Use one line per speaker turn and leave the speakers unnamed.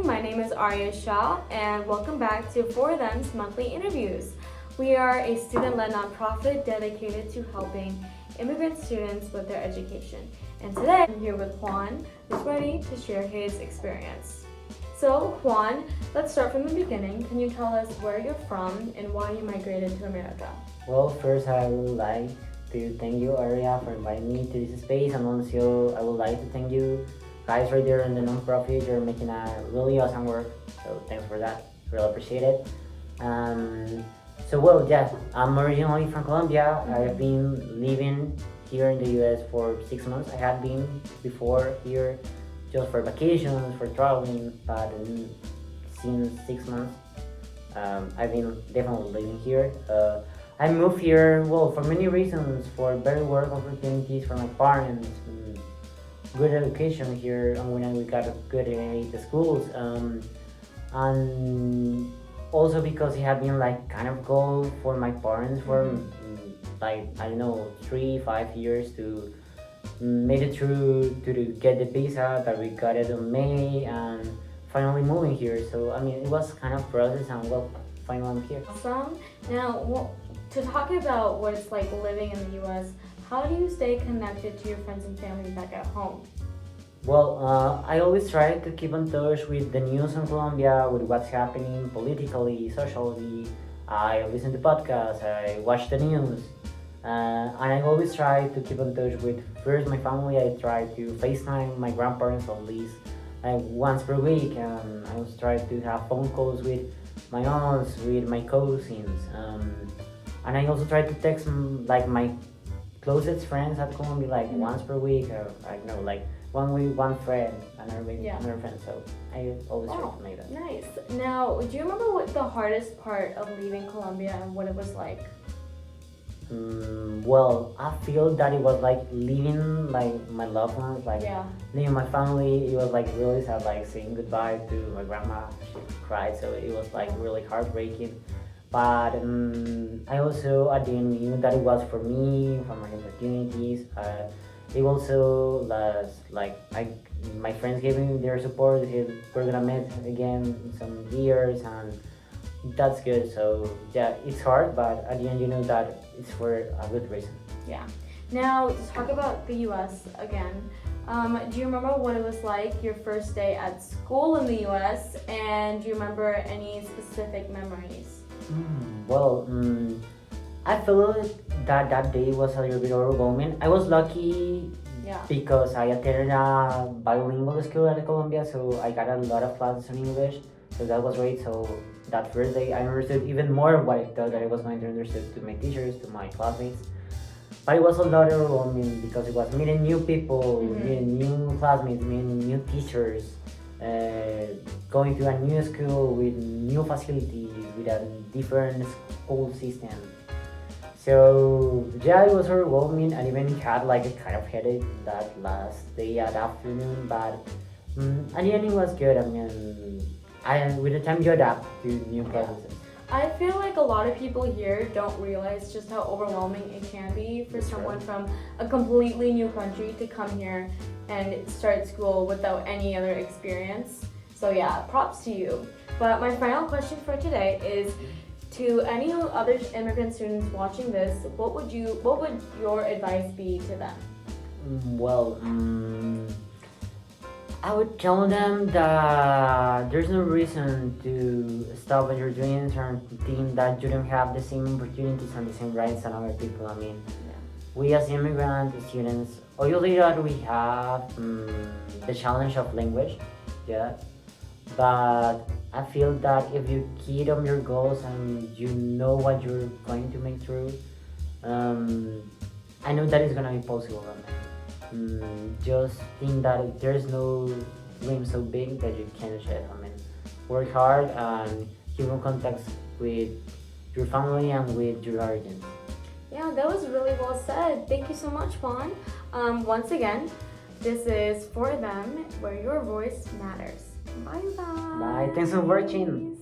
everyone. My name is Arya Shah, and welcome back to For Them's Monthly Interviews. We are a student-led nonprofit dedicated to helping immigrant students with their education. And today, I'm here with Juan, who's ready to share his experience. So, Juan, let's start from the beginning. Can you tell us where you're from and why you migrated to America?
Well, first I would like to thank you, Arya, for inviting me to this space, and also I would like to thank you guys right there in the nonprofit. You're making a really awesome work, so thanks for that. Really appreciate it. I'm originally from Colombia. I've been living here in the US for 6 months. I had been before here just for vacations, for traveling, but since 6 months, I've been definitely living here. I moved here, well, for many reasons, for better work opportunities for my parents, good education here, and when we got good at the schools, and also because it had been like kind of goal for my parents for like, I don't know, 3-5 years to made it through to get the visa that we got it in May and finally moving here. So I mean, it was kind of process, and well, finally I'm here.
Awesome. Now, to talk about what it's like living in the U.S., how do you stay connected to your friends and family back at home?
Well, I always try to keep in touch with the news in Colombia, with what's happening politically, socially. I listen to podcasts, I watch the news, and I always try to keep in touch with first my family. I try to FaceTime my grandparents at least once per week, and I also try to have phone calls with my aunts, with my cousins, and I also try to text like my closest friends at Colombia like once per week. I know, like 1 week, one friend, another week, another friend. So I always try to make that.
Nice. Now, do you remember what the hardest part of leaving Colombia and what it was like?
Well, I feel that it was like leaving like my loved ones, like leaving my family. It was like really sad, like saying goodbye to my grandma. She cried, so it was like really heartbreaking. But I also at the end knew that it was for me, for my opportunities. It also my friends gave me their support. We're gonna meet again in some years, and that's good. So yeah, it's hard, but at the end you know that it's for a good reason.
Yeah. Now, to talk about the U.S. again, do you remember what it was like your first day at school in the U.S. and do you remember any specific memories?
I feel that day was a little bit overwhelming. I was lucky because I attended a bilingual school at Colombia, so I got a lot of classes in English, so that was great. So that first day I understood even more of what I thought that I was going to understand to my teachers, to my classmates. But it was a lot overwhelming because it was meeting new people, meeting new classmates, meeting new teachers, going to a new school with new facilities, with a different school system. So yeah, it was overwhelming, and even had like a kind of headache that last day at afternoon. But at the end it was good. I mean, with the time you adapt to new processes.
I feel like a lot of people here don't realize just how overwhelming it can be for someone from a completely new country to come here and start school without any other experience. So yeah, props to you. But my final question for today is, to any other immigrant students watching this, what would your advice be to them?
I would tell them that there's no reason to stop at your dreams or think that you don't have the same opportunities and the same rights as other people. I mean, we as immigrant students, obviously that we have the challenge of language, but I feel that if you keep on your goals and you know what you're going to make through, I know that it's gonna be possible. Just think that there's no dream so big that you can't achieve. I mean, work hard and keep in contact with your family and with your origins.
Yeah, that was really well said. Thank you so much, Juan. Once again, this is For Them, where your voice matters. Bye bye.
Bye. Thanks for watching.